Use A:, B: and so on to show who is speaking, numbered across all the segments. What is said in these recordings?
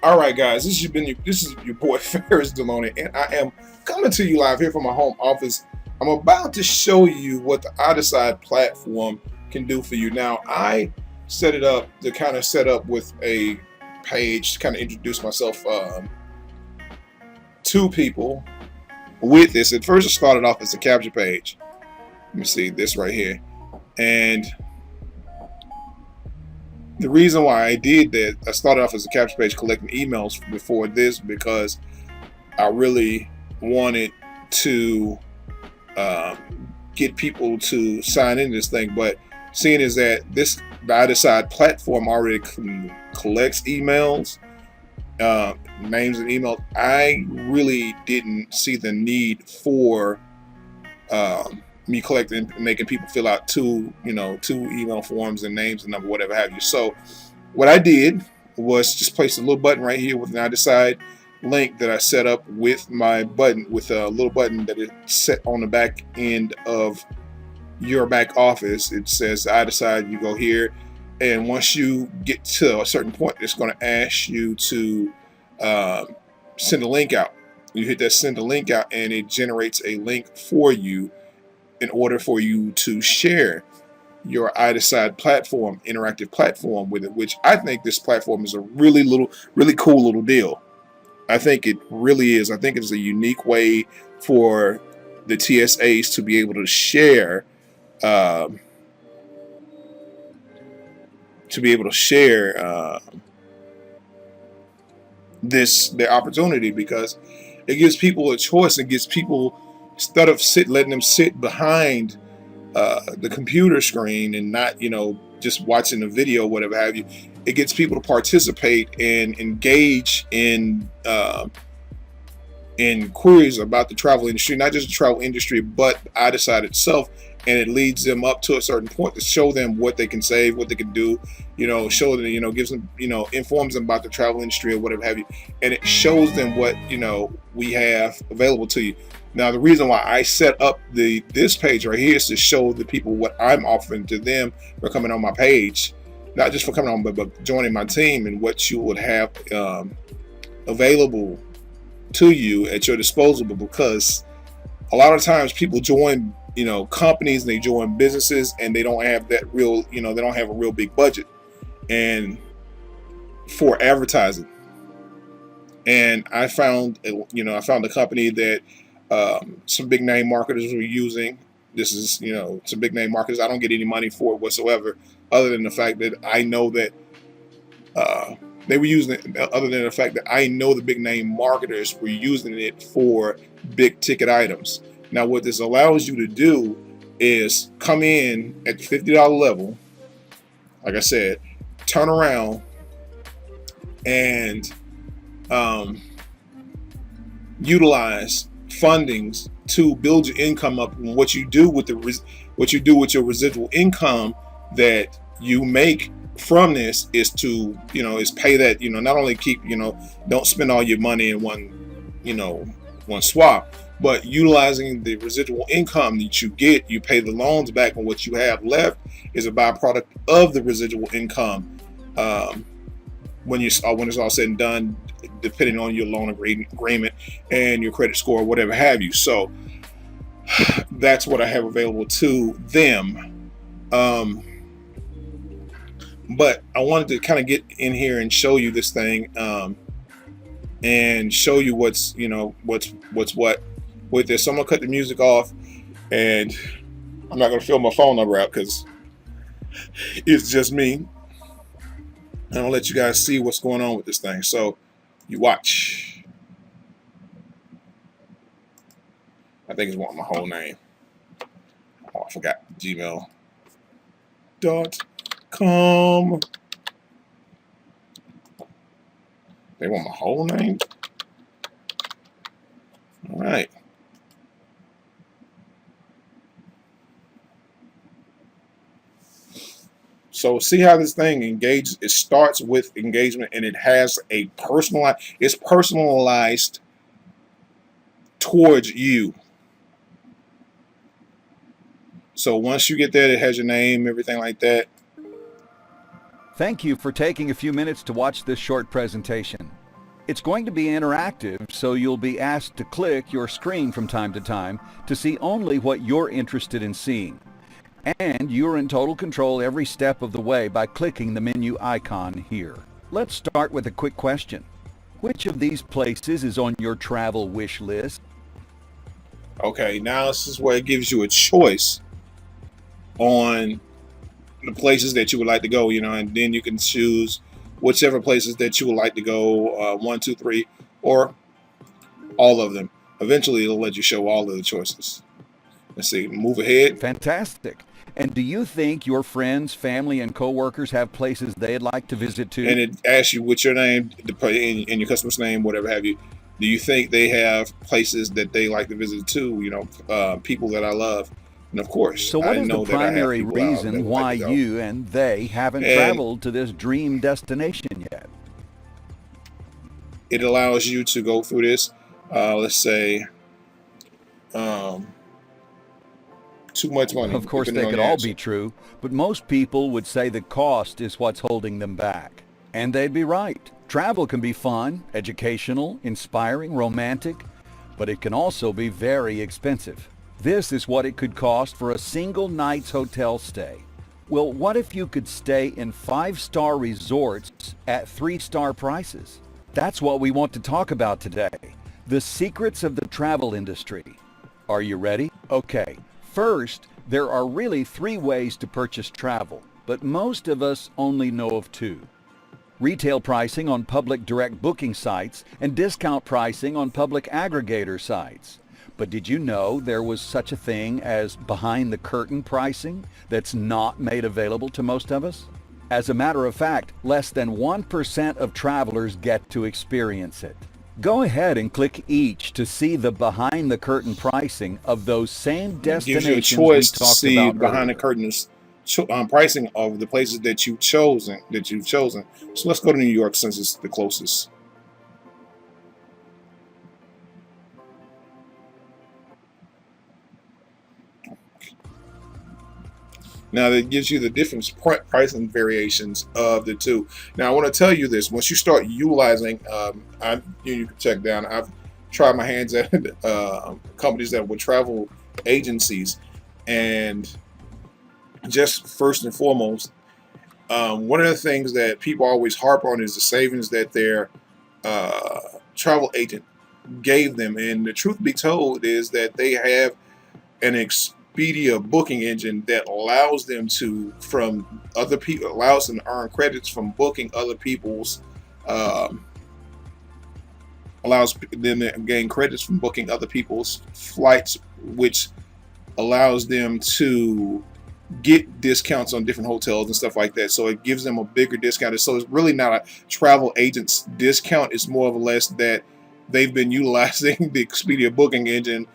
A: All right, guys, this is your boy Ferris Deloney, and I am coming to you live here from my home office. I'm about to show you what the IDECIDE platform can do for you. Now, I set it up to kind of set up with a page to kind of introduce myself to people with this. At first, it started off as a capture page. Let me see this right here, and the reason why I did that, I started off as a capture page collecting emails before this because I really wanted to get people to sign into this thing. But seeing is that the IDECIDE platform already collects emails, names and emails, I really didn't see the need for me collecting, making people fill out two email forms and names and number, whatever have you. So what I did was just place a little button right here with an IDECIDE link that I set up with my button, with a little button that is set on the back end of your back office. It says IDECIDE. You go here, and once you get to a certain point, it's going to ask you to send a link out. You hit that send a link out, and it generates a link for you in order for you to share your IDECIDE platform, interactive platform with it, which I think this platform is a really cool little deal. I think it really is. I think it's a unique way for the TSAs to be able to share their opportunity, because it gives people a choice. It gives people, instead of letting them sit behind the computer screen and not, just watching the video, whatever have you, it gets people to participate and engage in queries about the travel industry, not just the travel industry, but IDECIDE itself. And it leads them up to a certain point to show them what they can save, what they can do, show them, gives them, informs them about the travel industry or whatever have you. And it shows them what, we have available to you. Now, the reason why I set up this page right here is to show the people what I'm offering to them for coming on my page, not just for coming on, but joining my team, and what you would have available to you at your disposal. Because a lot of times people join companies, and they join businesses, and they don't have that real, they don't have a real big budget and for advertising. And I found a company that some big name marketers were using. This is, some big name marketers. I don't get any money for it whatsoever, other than the fact that I know that they were using it, other than the fact that I know the big name marketers were using it for big ticket items. Now, what this allows you to do is come in at the $50 level, like I said, turn around and utilize fundings to build your income up. And what you do with your residual income that you make from this is to, is pay that, not only keep, don't spend all your money in one swap, but utilizing the residual income that you get, you pay the loans back, and what you have left is a byproduct of the residual income when it's all said and done, depending on your loan agreement and your credit score, whatever have you. So that's what I have available to them. But I wanted to kind of get in here and show you this thing, and show you what's what with this. So I'm gonna cut the music off, and I'm not gonna fill my phone number out because it's just me. And I'll let you guys see what's going on with this thing. So you watch. I think it's wanting my whole name. Oh, I forgot. gmail.com. They want my whole name? All right. So see how this thing engages. It starts with engagement, and it has a it's personalized towards you. So once you get that, it has your name, everything like that.
B: Thank you for taking a few minutes to watch this short presentation. It's going to be interactive, so you'll be asked to click your screen from time to time to see only what you're interested in seeing. And you're in total control every step of the way by clicking the menu icon here. Let's start with a quick question. Which of these places is on your travel wish list?
A: Okay, now this is where it gives you a choice on the places that you would like to go, and then you can choose whichever places that you would like to go, 1, 2, 3, or all of them. Eventually, it'll let you show all of the choices. Let's see, move ahead.
B: Fantastic. And do you think your friends, family, and coworkers have places they'd like to visit too?
A: And it asks you what's your name, and your customer's name, whatever have you. Do you think they have places that they like to visit too? People that I love. And of course,
B: So what
A: I
B: is
A: know
B: the
A: that I have
B: primary
A: people out that
B: reason
A: would
B: why
A: like to go.
B: you and they haven't
A: And
B: traveled to this dream destination yet?
A: it allows you to go through this. Let's say, too much money,
B: Of course,
A: depending
B: they
A: on
B: could
A: the
B: all
A: answer.
B: be true, but most people would say the cost is what's holding them back. And they'd be right. Travel can be fun, educational, inspiring, romantic, but it can also be very expensive. This is what it could cost for a single night's hotel stay. Well, what if you could stay in 5-star resorts at 3-star prices? That's what we want to talk about today. The secrets of the travel industry. Are you ready? Okay. First, there are really 3 ways to purchase travel, but most of us only know of 2. Retail pricing on public direct booking sites and discount pricing on public aggregator sites. But did you know there was such a thing as behind the curtain pricing that's not made available to most of us? As a matter of fact, less than 1% of travelers get to experience it. Go ahead and click each to see the behind the curtain pricing of those same
A: It gives you a
B: destinations we
A: choice to
B: talked
A: see
B: about
A: behind the
B: earlier.
A: curtains pricing of the places that you've chosen. So let's go to New York since it's the closest. Now that gives you the different pricing variations of the two. Now I want to tell you this: once you start utilizing, you can check down. I've tried my hands at companies that were travel agencies, and just first and foremost, one of the things that people always harp on is the savings that their travel agent gave them. And the truth be told is that they have an Expedia booking engine that allows them to earn credits from booking other people's allows them to gain credits from booking other people's flights, which allows them to get discounts on different hotels and stuff like that. So it gives them a bigger discount. So it's really not a travel agent's discount. It's more or less that they've been utilizing the Expedia booking engine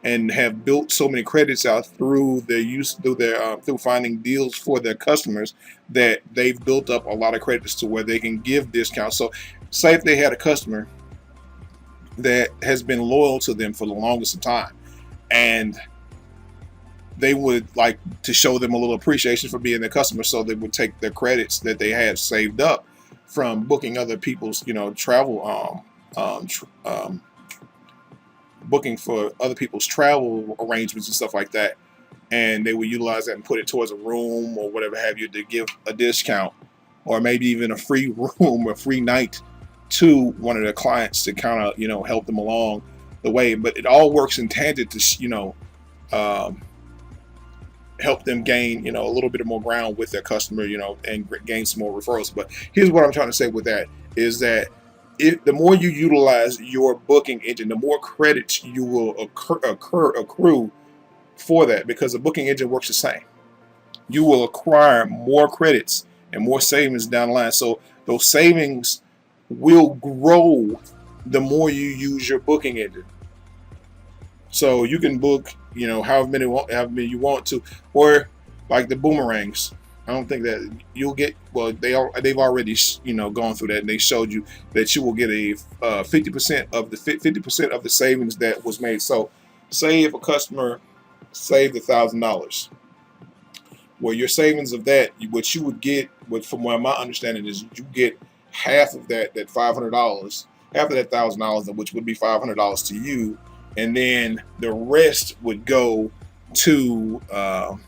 A: and have built so many credits out through through finding deals for their customers that they've built up a lot of credits to where they can give discounts. So say if they had a customer that has been loyal to them for the longest of time, and they would like to show them a little appreciation for being their customer, so they would take their credits that they had saved up from booking other people's, travel, booking for other people's travel arrangements and stuff like that, and they would utilize that and put it towards a room or whatever have you to give a discount, or maybe even a free room or free night to one of their clients to kind of help them along the way. But it all works in tangent to help them gain a little bit more ground with their customer, and gain some more referrals. But here's what I'm trying to say with that is that the more you utilize your booking engine, the more credits you will accrue for that, because the booking engine works the same. You will acquire more credits and more savings down the line. So those savings will grow the more you use your booking engine. So you can book, however many you want to, or like the boomerangs. I don't think that you'll get. Well, they've already gone through that, and they showed you that you will get a 50% of the savings that was made. So, say if a customer saved $1,000, well, your savings of that, what you would get, from what my understanding is, you get half of that $500 half of that $1,000, which would be $500 to you, and then the rest would go to the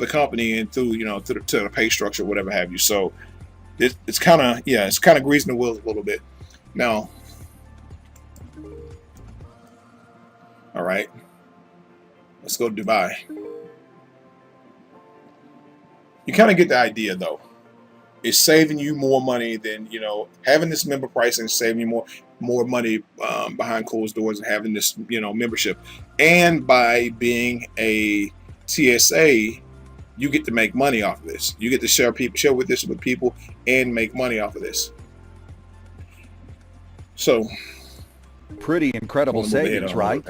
A: company and through, to the pay structure, whatever have you. So it's kind of, it's kind of greasing the wheels a little bit. Now, all right, let's go to Dubai. You kind of get the idea, though. It's saving you more money than, having this member pricing, saving you more money behind closed doors, and having this, membership. And by being a TSA, you get to make money off of this. You get to share with this with people and make money off of this. So,
B: pretty incredible savings, right?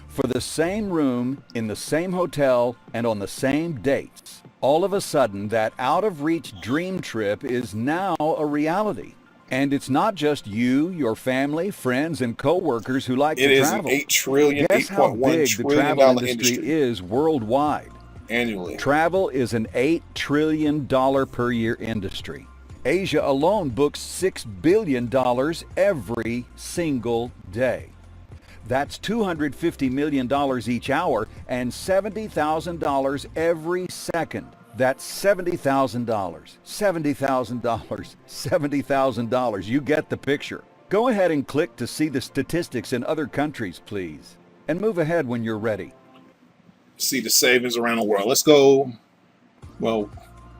B: For the same room, in the same hotel, and on the same dates. All of a sudden, that out-of-reach dream trip is now a reality. And it's not just you, your family, friends, and co-workers who like to travel.
A: It is an $8 trillion,
B: Guess how big the travel industry is worldwide.
A: Annually.
B: Travel is an $8 trillion per year industry. Asia alone books $6 billion every single day. That's $250 million each hour and $70,000 every second. That's $70,000, $70,000, $70,000. You get the picture. Go ahead and click to see the statistics in other countries, please. And move ahead when you're ready.
A: See the savings around the world. Let's go,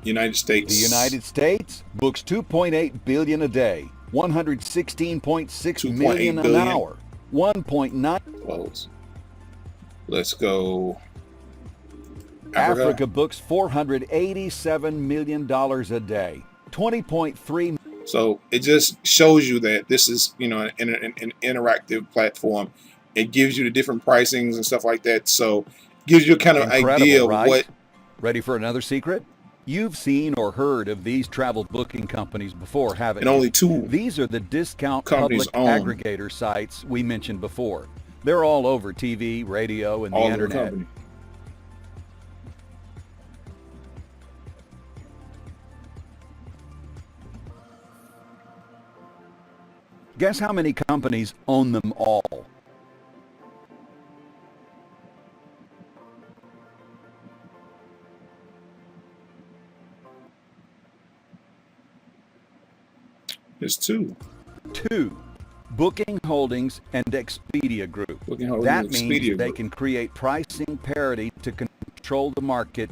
A: United States.
B: The United States books $2.8 billion a day, $116.6 million an hour, 1.9.
A: Close. Let's go.
B: Africa books $487 million a day, 20.3.
A: So it just shows you that this is, an interactive platform. It gives you the different pricings and stuff like that. So gives you a kind of idea of what.
B: Ready for another secret? You've seen or heard of these travel booking companies before, haven't you?
A: And only two.
B: These are the discount public aggregator sites we mentioned before. They're all over TV, radio, and the internet. Guess how many companies own them all?
A: There's two.
B: Two. Booking Holdings and Expedia Group. That means they can create pricing parity to control the market.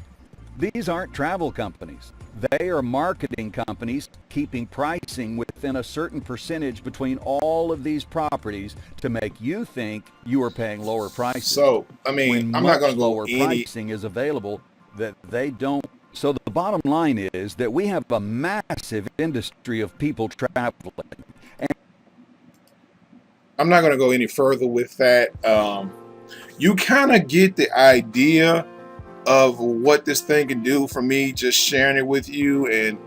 B: These aren't travel companies. They are marketing companies keeping pricing within a certain percentage between all of these properties to make you think you are paying lower prices.
A: So, I'm not going to go
B: lower pricing is available that they don't. So the bottom line is that we have a massive industry of people traveling. And
A: I'm not going to go any further with that. You kind of get the idea of what this thing can do for me, just sharing it with you, and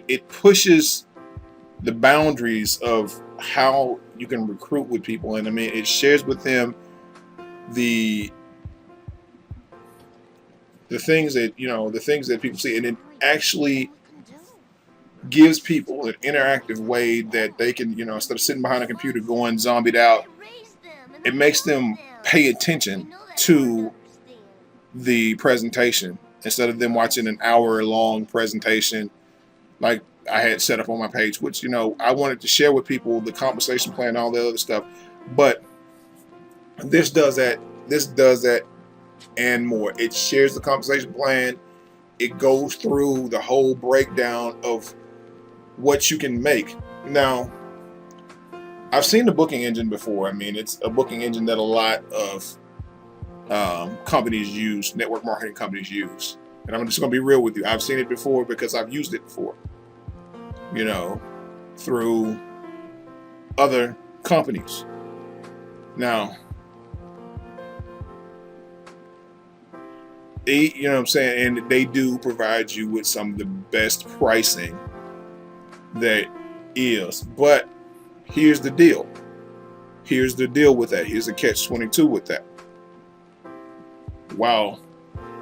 A: it pushes the boundaries of how you can recruit with people, and it shares with them the things that people see, and it actually gives people an interactive way that they can, instead of sitting behind a computer going zombied out, it makes them pay attention to the presentation instead of them watching an hour-long presentation like I had set up on my page, which, I wanted to share with people the compensation plan, all the other stuff. But this does that and more. It shares the compensation plan. It goes through the whole breakdown of what you can make. Now, I've seen the booking engine before. It's a booking engine that a lot of companies use, network marketing companies use. And I'm just going to be real with you. I've seen it before because I've used it before, through other companies. Now, and they do provide you with some of the best pricing that is. But here's the deal. Here's the deal with that. Here's a catch-22 with that. While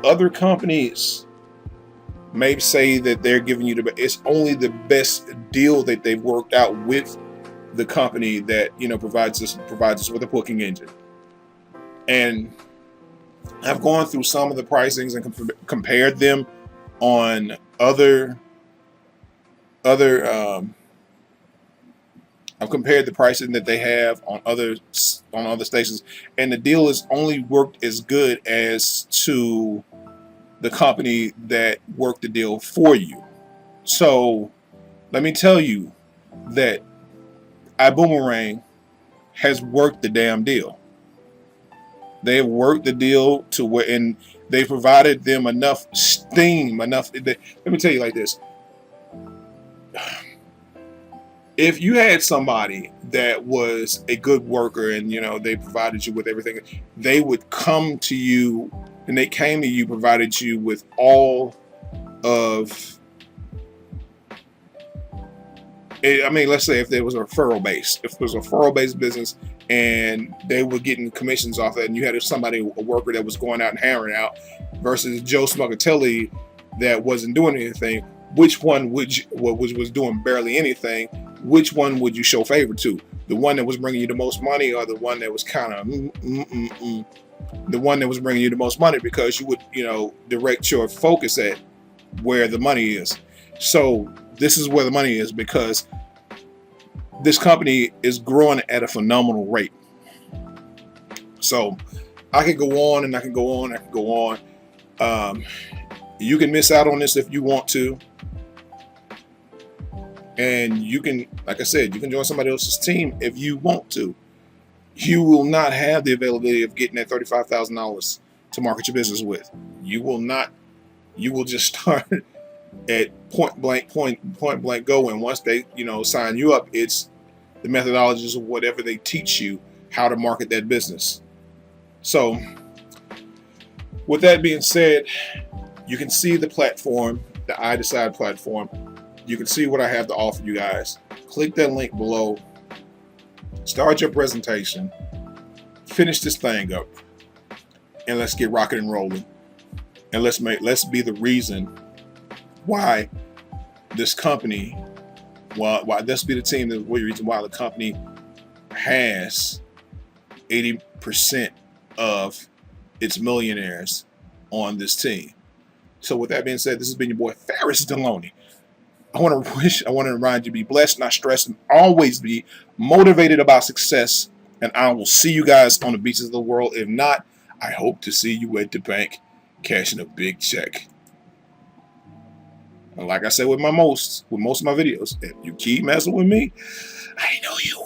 A: other companies may say that they're giving you it's only the best deal that they've worked out with the company that, you know, provides us with a booking engine. And I've gone through some of the pricings and compared them on other I've compared the pricing that they have on other stations, and the deal has only worked as good as to the company that worked the deal for you. So let me tell you that Ibuumerang has worked the damn deal. They have worked the deal to where, and they provided them enough steam, let me tell you like this. If you had somebody that was a good worker and, you know, they provided you with everything, they would come to you, and they came to you, provided you with all of, I mean, let's say if there was a referral based business and they were getting commissions off that, and you had somebody, a worker that was going out and hammering out, versus Joe Smuggatelli that wasn't doing anything, which one was doing barely anything, which one would you show favor to? The one that was bringing you the most money, or the one that was kind of the one that was bringing you the most money, because you would, you know, direct your focus at where the money is. So this is where the money is, because this company is growing at a phenomenal rate. So I could go on and I can go on. You can miss out on this if you want to. And you can, like I said, you can join somebody else's team if you want to. You will not have the availability of getting that $35,000 to market your business with. You will not. You will just start at point blank go. And once they, you know, sign you up, it's the methodologies of whatever they teach you how to market that business. So with that being said, you can see the platform, the IDECIDE platform. You can see what I have to offer you guys. Click that link below. Start your presentation. Finish this thing up. And let's get rocking and rolling. And let's be the reason why this company, why let's be the team that the reason why the company has 80% of its millionaires on this team. So with that being said, this has been your boy Ferris Deloney. I want to remind you, be blessed, not stressed, and always be motivated about success. And I will see you guys on the beaches of the world. If not, I hope to see you at the bank cashing a big check. And like I said with most of my videos, if you keep messing with me, I know you